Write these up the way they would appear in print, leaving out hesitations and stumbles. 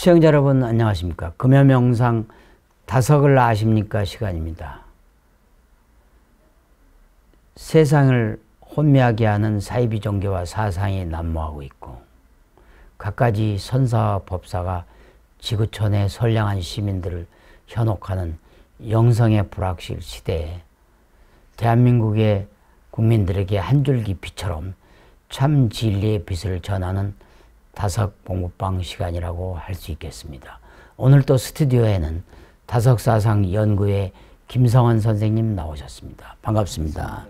시청자 여러분 안녕하십니까. 금요명상 다석을 아십니까 시간입니다. 세상을 혼미하게 하는 사이비 종교와 사상이 난무하고 있고 갖가지 선사와 법사가 지구촌의 선량한 시민들을 현혹하는 영성의 불확실 시대에 대한민국의 국민들에게 한 줄기 빛처럼 참 진리의 빛을 전하는 다석 공부방 시간이라고 할 수 있겠습니다. 오늘 또 스튜디오에는 다석사상 연구회 김성원 선생님 나오셨습니다. 반갑습니다.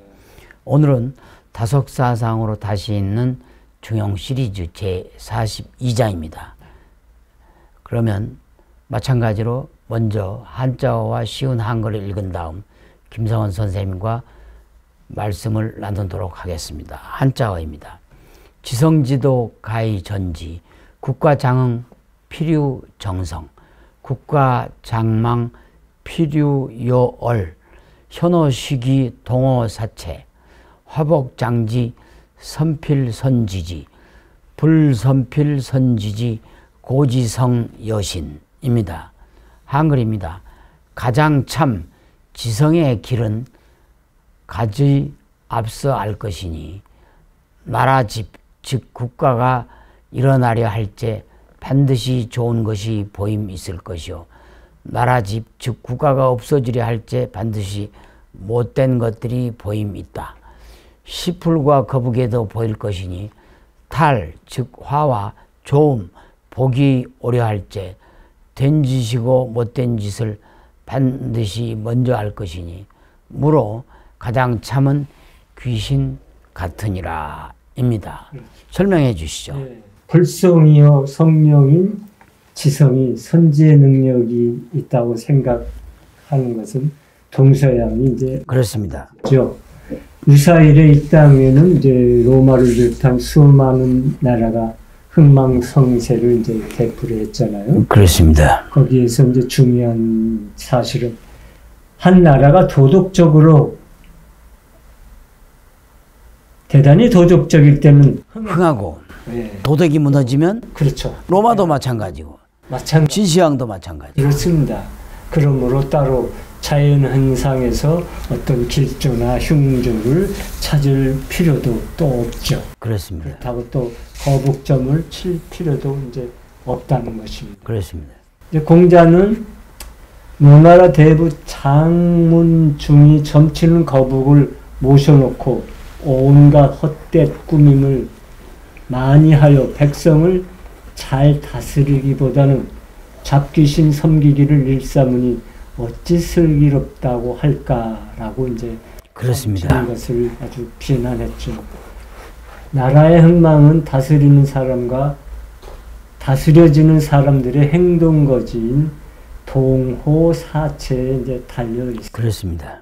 오늘은 다석사상으로 다시 있는 중용 시리즈 제42장입니다. 그러면 마찬가지로 먼저 한자어와 쉬운 한글을 읽은 다음 김성원 선생님과 말씀을 나누도록 하겠습니다. 한자어입니다. 지성지도 가히전지 국가장흥 필유정성 국가장망 필유요얼 현호시기 동호사체 화복장지 선필선지지 불선필선지지 고지성 여신입니다. 한글입니다. 가장 참 지성의 길은 가지 앞서 알 것이니 나라집 즉 국가가 일어나려 할 때 반드시 좋은 것이 보임 있을 것이요 나라집 즉 국가가 없어지려 할 때 반드시 못된 것들이 보임 있다. 시풀과 거북에도 보일 것이니 탈 즉 화와 좋음 복이 오려 할 때 된 짓이고 못된 짓을 반드시 먼저 알 것이니 무로 가장 참은 귀신 같으니라 입니다. 설명해 주시죠. 네. 불성이요 성령인 지성이 선지의 능력이 있다고 생각하는 것은 동서양이 이제 그렇습니다. 그렇죠. 유사일에 이 땅에는 이제 로마를 비롯한 수많은 나라가 흥망성쇠를 이제 되풀이 했잖아요. 그렇습니다. 거기에서 이제 중요한 사실은 한 나라가 도덕적으로 대단히 도덕적일 때는 흥하고 네. 도덕이 무너지면 그렇죠. 로마도 네. 마찬가지고 마찬가지. 진시황도 마찬가지. 그렇습니다. 그러므로 따로 자연 현상에서 어떤 길조나 흉조를 찾을 필요도 또 없죠. 그렇습니다. 그렇다고 또 거북점을 칠 필요도 이제 없다는 것입니다. 그렇습니다. 이제 공자는 노나라 대부 장문 중이 점치는 거북을 모셔놓고 온갖 헛된 꾸밈을 많이 하여 백성을 잘 다스리기보다는 잡귀신 섬기기를 일삼으니 어찌 슬기롭다고 할까라고 이제 그렇습니다. 것을 아주 비난했죠. 나라의 흥망은 다스리는 사람과 다스려지는 사람들의 행동거지인 동호사체에 이제 달려 있습니다. 그렇습니다.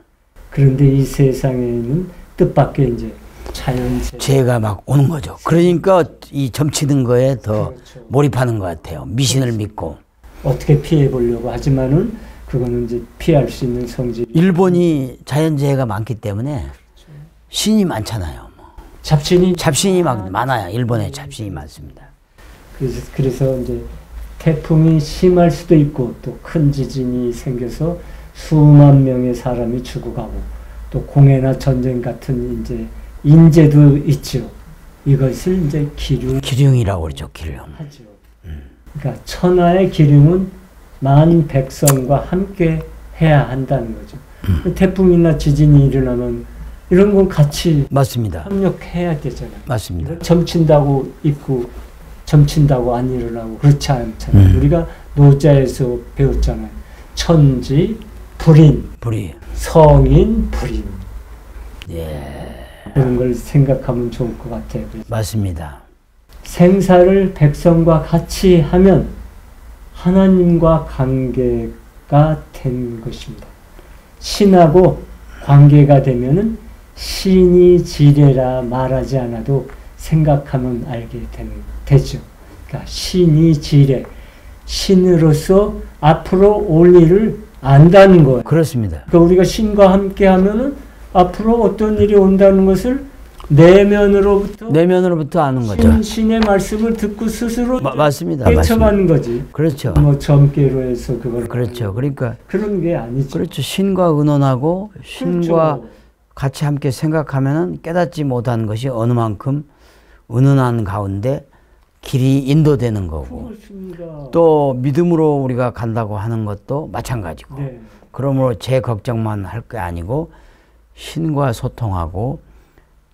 그런데 이 세상에는 뜻밖의 이제 자연재 죄가 막 오는 거죠. 그러니까 이 점치는 거에 더 그렇죠. 몰입하는 것 같아요. 미신을 믿고. 어떻게 피해 보려고 하지만은 그거는 이제 피할 수 있는 성질. 일본이 자연재해가 많기 때문에 신이 많잖아요. 잡신이 막 많아요. 일본에 잡신이 많습니다. 그래서 이제 태풍이 심할 수도 있고 또 큰 지진이 생겨서 수만 명의 사람이 죽어가고 또 공해나 전쟁 같은 이제 인재도 있죠. 이것을 이제 기륭이라고 그러죠. 기륭. 하죠. 그러니까 천하의 기륭은 만 백성과 함께 해야 한다는 거죠. 태풍이나 지진이 일어나면 이런 건 같이 맞습니다. 협력해야 되잖아요. 맞습니다. 점친다고 있고 점친다고 안 일어나고 그렇지 않잖아요. 우리가 노자에서 배웠잖아요. 천지, 불인, 성인, 불인. 예. 그런 걸 생각하면 좋을 것 같아요. 맞습니다. 생사를 백성과 같이 하면 하나님과 관계가 된 것입니다. 신하고 관계가 되면은 신이 지뢰라 말하지 않아도 생각하면 알게 되죠. 그러니까 신이 지뢰, 신으로서 앞으로 올 일을 안다는 거예요. 그렇습니다. 그러니까 우리가 신과 함께 하면은 앞으로 어떤 일이 온다는 것을 내면으로부터 아는 거죠. 신의 말씀을 듣고 스스로 맞습니다. 헤쳐가는 거지. 그렇죠. 뭐 점괘로 해서 그걸 그렇죠. 그러니까 그런 게 아니죠. 그렇죠. 신과 의논하고 신과 그렇죠. 같이 함께 생각하면은 깨닫지 못한 것이 어느 만큼 은은한 가운데 길이 인도되는 거고 그렇습니다. 또 믿음으로 우리가 간다고 하는 것도 마찬가지고 네. 그러므로 제 걱정만 할 게 아니고 신과 소통하고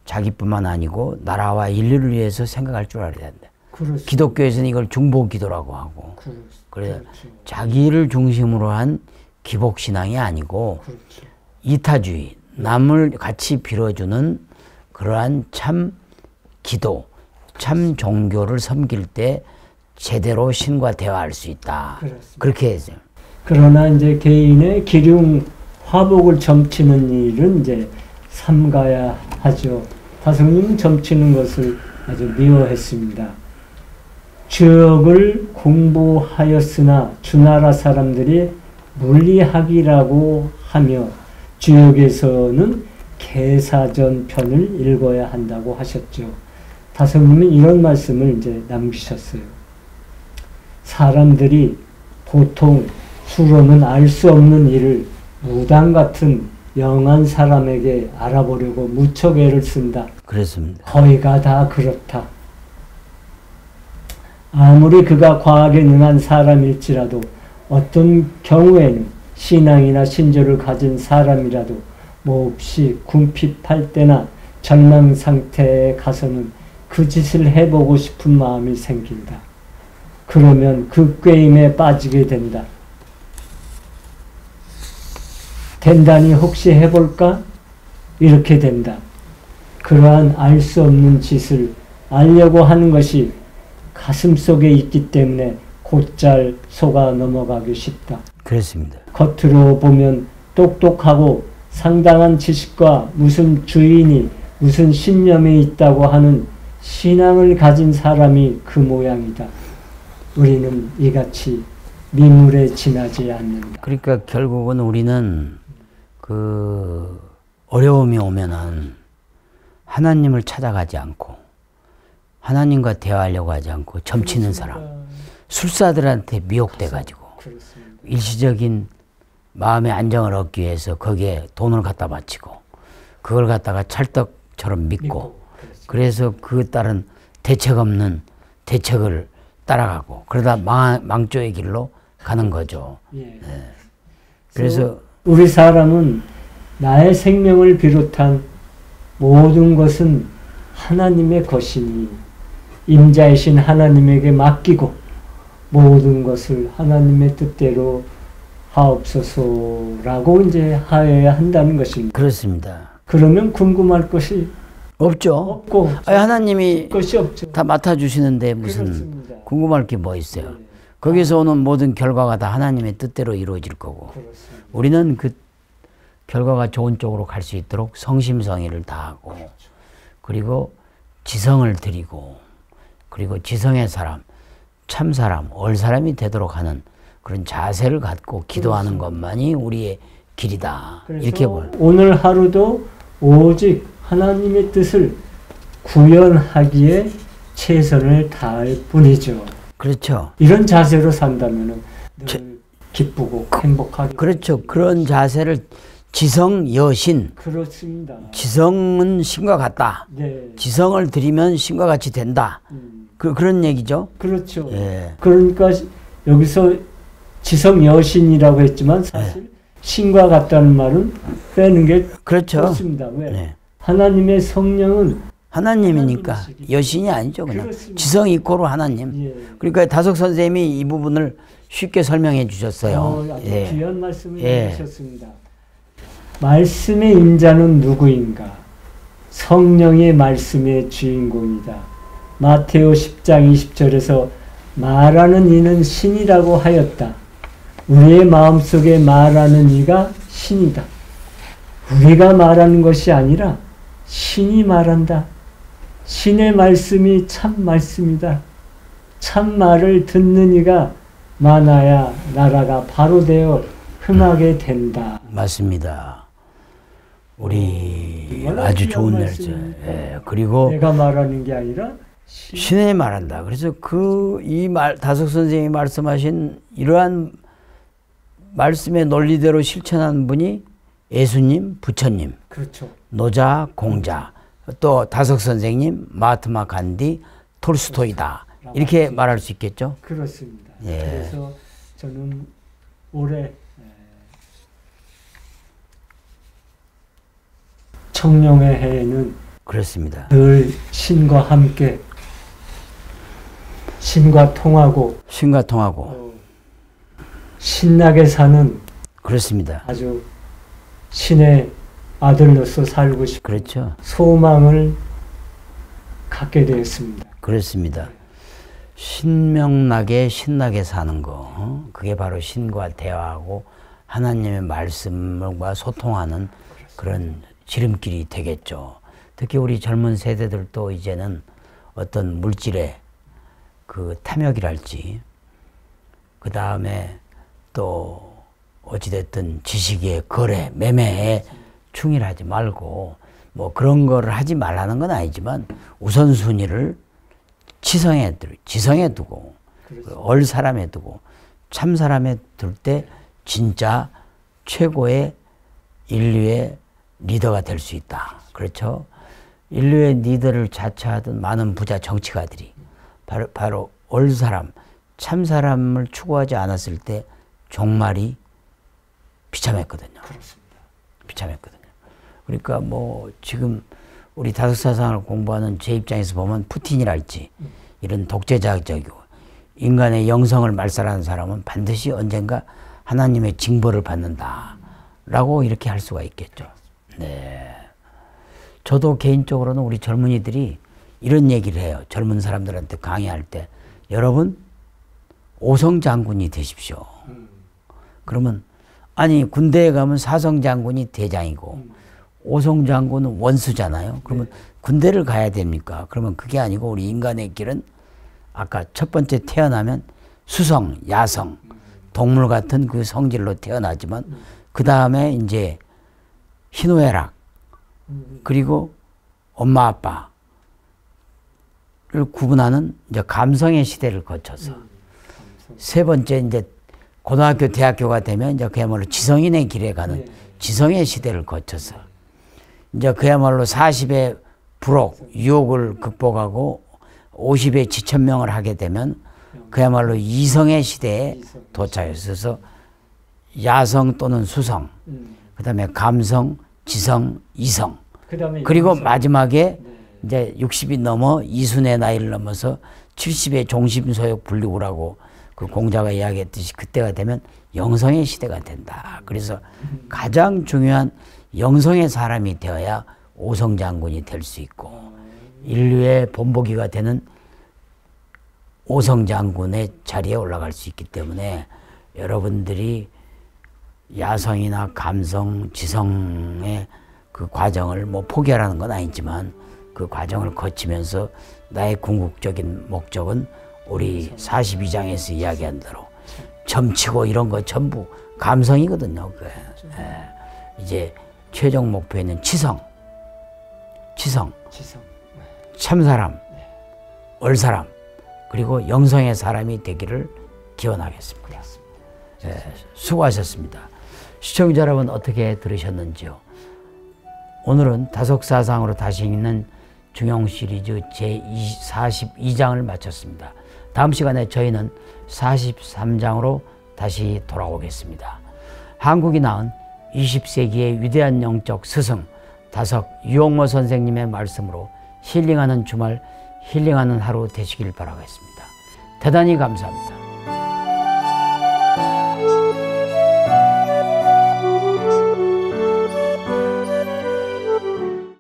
자기뿐만 아니고 나라와 인류를 위해서 생각할 줄 알아야 된다. 그렇습니다. 기독교에서는 이걸 중보기도라고 하고 그래서 그렇죠. 자기를 중심으로 한 기복신앙이 아니고 그렇죠. 이타주의, 남을 같이 빌어주는 그러한 참 기도, 참 종교를 섬길 때 제대로 신과 대화할 수 있다. 그렇습니다. 그렇게 했어요. 그러나 이제 개인의 기륭 화복을 점치는 일은 이제 삼가야 하죠. 다성님은 점치는 것을 아주 미워했습니다. 주역을 공부하였으나 주나라 사람들이 물리학이라고 하며 주역에서는 개사전 편을 읽어야 한다고 하셨죠. 다성님은 이런 말씀을 이제 남기셨어요. 사람들이 보통 수로는 알 수 없는 일을 무당 같은 영한 사람에게 알아보려고 무척 애를 쓴다. 그렇습니다. 거의가 다 그렇다. 아무리 그가 과학에 능한 사람일지라도 어떤 경우에는 신앙이나 신조를 가진 사람이라도 몹시 궁핍할 때나 절망 상태에 가서는 그 짓을 해보고 싶은 마음이 생긴다. 그러면 그 꾀임에 빠지게 된다. 된다니 혹시 해볼까? 이렇게 된다. 그러한 알 수 없는 짓을 알려고 하는 것이 가슴속에 있기 때문에 곧잘 속아 넘어가기 쉽다. 그렇습니다. 겉으로 보면 똑똑하고 상당한 지식과 무슨 주인이 무슨 신념이 있다고 하는 신앙을 가진 사람이 그 모양이다. 우리는 이같이 미물에 지나지 않는다. 그러니까 결국은 우리는 그 어려움이 오면은 하나님을 찾아가지 않고 하나님과 대화하려고 하지 않고 점치는 사람, 술사들한테 미혹돼 가지고 일시적인 마음의 안정을 얻기 위해서 거기에 돈을 갖다 바치고 그걸 갖다가 찰떡처럼 믿고 그래서 그 따른 대책 없는 대책을 따라가고 그러다 망조의 길로 가는 거죠. 네. 그래서 우리 사람은 나의 생명을 비롯한 모든 것은 하나님의 것이니 임자이신 하나님에게 맡기고 모든 것을 하나님의 뜻대로 하옵소서라고 이제 하여야 한다는 것입니다. 그렇습니다. 그러면 궁금할 것이 없죠. 없고 하나님이 것이 없죠. 다 맡아주시는데 무슨 그렇습니다. 궁금할 게 뭐 있어요. 거기서 오는 모든 결과가 다 하나님의 뜻대로 이루어질 거고 그렇습니다. 우리는 그 결과가 좋은 쪽으로 갈 수 있도록 성심성의를 다하고 그리고 지성을 드리고 그리고 지성의 사람, 참 사람, 올 사람이 되도록 하는 그런 자세를 갖고 기도하는 것만이 우리의 길이다. 이렇게 보여요. 오늘 하루도 오직 하나님의 뜻을 구현하기에 최선을 다할 뿐이죠. 그렇죠. 이런 자세로 산다면 늘 기쁘고 행복하게. 그렇죠. 그런 자세를 지성 여신. 그렇습니다. 지성은 신과 같다. 네. 지성을 드리면 신과 같이 된다. 그런 얘기죠. 그렇죠. 예. 그러니까 여기서 지성 여신이라고 했지만 사실 신과 같다는 말은 빼는 게 그렇죠. 그렇습니다. 왜? 네. 하나님의 성령은 하나님이니까 여신이 아니죠. 그냥 그렇습니다. 지성 이꼬로 하나님. 예. 그러니까 다석 선생님이 이 부분을 쉽게 설명해 주셨어요. 아주 예. 귀한 말씀을 예. 해주셨습니다. 말씀의 임자는 누구인가? 성령의 말씀의 주인공이다. 마테오 10장 20절에서 말하는 이는 신이라고 하였다. 우리의 마음속에 말하는 이가 신이다. 우리가 말하는 것이 아니라 신이 말한다. 신의 말씀이 참 말씀이다. 참 말을 듣는 이가 많아야 나라가 바로 되어 흥하게 된다. 맞습니다. 우리 아주 좋은 날짜. 예. 그리고 내가 말하는 게 아니라 신의 말한다. 그래서 다석 선생님이 말씀하신 이러한 말씀의 논리대로 실천한 분이 예수님, 부처님, 그렇죠. 노자, 공자, 또 다석 선생님, 마하트마 간디, 톨스토이다. 이렇게 말할 수 있겠죠? 그렇습니다. 예. 그래서 저는 올해 청룡의 해에는 그렇습니다. 늘 신과 함께 신과 통하고 신나게 사는 그렇습니다. 아주 신의 아들로서 살고 싶은 그렇죠. 소망을 갖게 되었습니다. 그렇습니다. 신명나게 신나게 사는 거, 그게 바로 신과 대화하고 하나님의 말씀과 소통하는 그런 지름길이 되겠죠. 특히 우리 젊은 세대들도 이제는 어떤 물질의 그 탐욕이랄지, 그 다음에 또 어찌됐든 지식의 거래, 매매에 충실하지 말고 뭐 그런 거를 하지 말라는 건 아니지만 우선순위를 지성에 두고 얼 사람에 두고 참 사람에 둘 때 진짜 최고의 인류의 리더가 될 수 있다. 그렇죠? 인류의 리더를 자처하던 많은 부자 정치가들이 바로 얼 사람, 참 사람을 추구하지 않았을 때 종말이 비참했거든요. 그렇습니다. 비참했거든요. 그러니까 뭐 지금 우리 다석사상을 공부하는 제 입장에서 보면 푸틴이랄지 이런 독재자적이고 인간의 영성을 말살하는 사람은 반드시 언젠가 하나님의 징벌을 받는다라고 이렇게 할 수가 있겠죠. 네. 저도 개인적으로는 우리 젊은이들이 이런 얘기를 해요. 젊은 사람들한테 강의할 때 여러분 오성 장군이 되십시오. 그러면 아니 군대에 가면 사성 장군이 대장이고 오성 장군은 원수잖아요. 그러면 군대를 가야 됩니까? 그러면 그게 아니고 우리 인간의 길은 아까 첫 번째 태어나면 수성, 야성, 동물 같은 그 성질로 태어나지만 그 다음에 이제 희노애락 그리고 엄마 아빠를 구분하는 이제 감성의 시대를 거쳐서 세 번째 이제 고등학교, 대학교가 되면 이제 그야말로 지성인의 길에 가는 지성의 시대를 거쳐서 이제 그야말로 40의 불혹, 유혹을 극복하고 50의 지천명을 하게 되면 그야말로 이성의 시대에 도착했어서 야성 또는 수성, 그 다음에 감성, 지성, 이성, 그리고 마지막에 이제 60이 넘어 이순의 나이를 넘어서 70의 종심소욕 분리구라고 그 공자가 이야기했듯이 그때가 되면 영성의 시대가 된다. 그래서 가장 중요한 영성의 사람이 되어야 오성 장군이 될 수 있고 인류의 본보기가 되는 오성 장군의 자리에 올라갈 수 있기 때문에 여러분들이 야성이나 감성, 지성의 그 과정을 뭐 포기하라는 건 아니지만 그 과정을 거치면서 나의 궁극적인 목적은 우리 42장에서 이야기한 대로 점치고 이런 거 전부 감성이거든요. 이제 최종 목표에는 지성, 참사람, 얼사람, 그리고 영성의 사람이 되기를 기원하겠습니다. 수고하셨습니다. 시청자 여러분 어떻게 들으셨는지요? 오늘은 다석사상으로 다시 읽는 중용 시리즈 제42장을 마쳤습니다. 다음 시간에 저희는 43장으로 다시 돌아오겠습니다. 한국이 낳은 20세기의 위대한 영적 스승 다석 유홍모 선생님의 말씀으로 힐링하는 주말, 힐링하는 하루 되시길 바라겠습니다. 대단히 감사합니다.